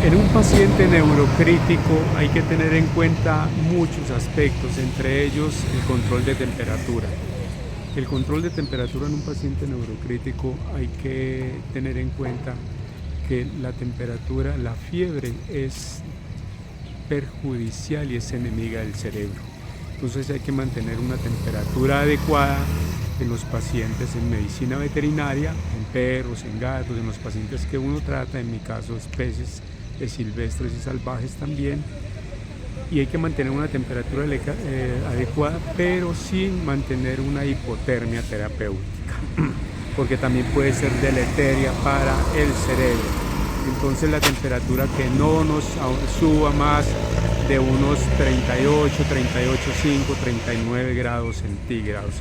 En un paciente neurocrítico hay que tener en cuenta muchos aspectos, entre ellos el control de temperatura. El control de temperatura en un paciente neurocrítico hay que tener en cuenta que la temperatura, la fiebre es perjudicial y es enemiga del cerebro. Entonces hay que mantener una temperatura adecuada en los pacientes en medicina veterinaria, en perros, en gatos, en los pacientes que uno trata, en mi caso especies silvestres y salvajes también, y hay que mantener una temperatura adecuada, pero sin mantener una hipotermia terapéutica, porque también puede ser deleteria para el cerebro. Entonces la temperatura que no nos suba más de unos 38, 38,5, 39 grados centígrados,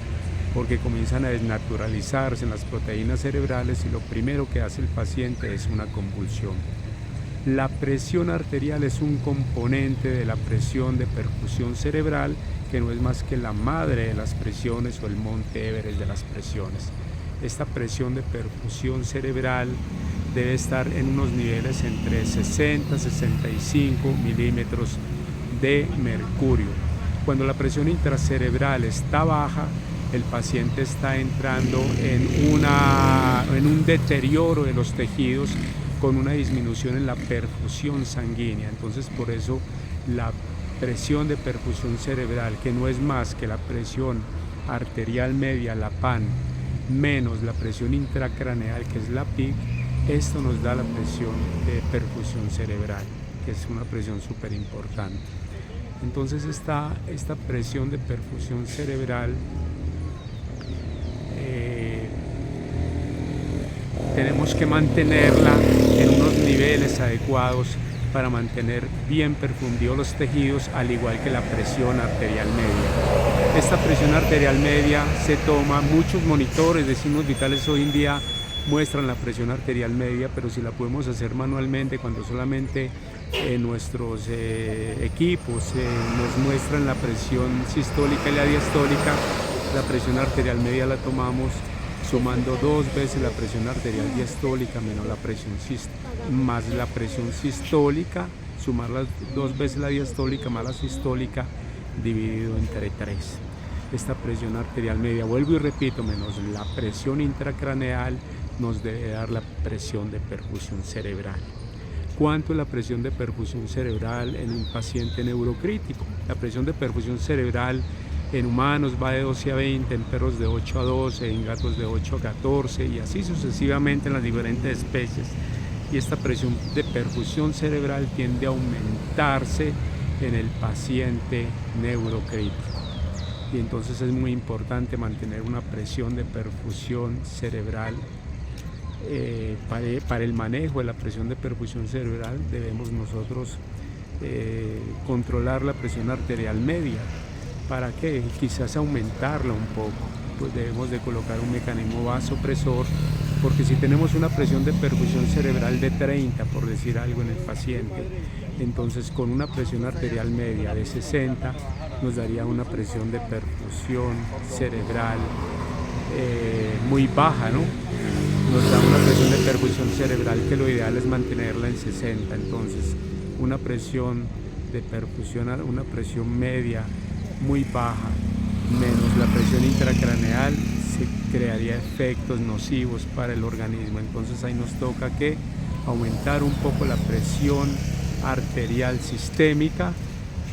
porque comienzan a desnaturalizarse en las proteínas cerebrales y lo primero que hace el paciente es una convulsión. La presión arterial es un componente de la presión de perfusión cerebral, que no es más que la madre de las presiones o el monte Everest de las presiones. Esta presión de perfusión cerebral debe estar en unos niveles entre 60 y 65 milímetros de mercurio. Cuando la presión intracerebral está baja, el paciente está entrando en un deterioro de los tejidos con una disminución en la perfusión sanguínea. Entonces, por eso la presión de perfusión cerebral, que no es más que la presión arterial media, la PAN, menos la presión intracraneal, que es la PIC, esto nos da la presión de perfusión cerebral, que es una presión súper importante. Entonces esta presión de perfusión cerebral tenemos que mantenerla en unos niveles adecuados para mantener bien perfundidos los tejidos, al igual que la presión arterial media. Esta presión arterial media se toma, muchos monitores de signos vitales hoy en día muestran la presión arterial media, pero si la podemos hacer manualmente, cuando solamente nuestros equipos nos muestran la presión sistólica y la diastólica, la presión arterial media la tomamos sumando 2 veces la presión arterial diastólica menos la presión más la presión sistólica, sumar las 2 veces la diastólica más la sistólica dividido entre 3. Esta presión arterial media, vuelvo y repito, menos la presión intracraneal, nos debe dar la presión de perfusión cerebral. ¿Cuánto es la presión de perfusión cerebral en un paciente neurocrítico? La presión de perfusión cerebral en humanos va de 12 a 20, en perros de 8 a 12, en gatos de 8 a 14 y así sucesivamente en las diferentes especies. Y esta presión de perfusión cerebral tiende a aumentarse en el paciente neurocrítico. Y entonces es muy importante mantener una presión de perfusión cerebral. Para el manejo de la presión de perfusión cerebral debemos nosotros controlar la presión arterial media. ¿Para qué? Quizás aumentarla un poco, pues debemos de colocar un mecanismo vasopresor, porque si tenemos una presión de perfusión cerebral de 30, por decir algo en el paciente, entonces con una presión arterial media de 60 nos daría una presión de perfusión cerebral muy baja, ¿no? Nos da una presión de perfusión cerebral que lo ideal es mantenerla en 60, entonces una presión de perfusión, una presión media muy baja menos la presión intracraneal se crearía efectos nocivos para el organismo. Entonces ahí nos toca que aumentar un poco la presión arterial sistémica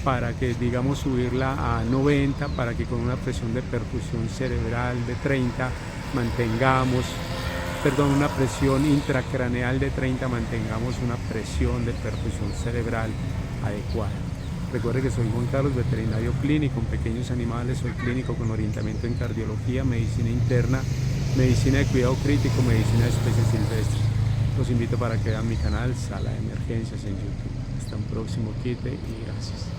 para que, digamos, subirla a 90, para que con una presión de perfusión cerebral de 30 mantengamos, una presión intracraneal de 30 mantengamos una presión de perfusión cerebral adecuada. Recuerde que soy Juan Carlos, veterinario clínico en pequeños animales, soy clínico con orientamiento en cardiología, medicina interna, medicina de cuidado crítico, medicina de especies silvestres. Los invito para que vean mi canal Sala de Emergencias en YouTube. Hasta un próximo quite y gracias.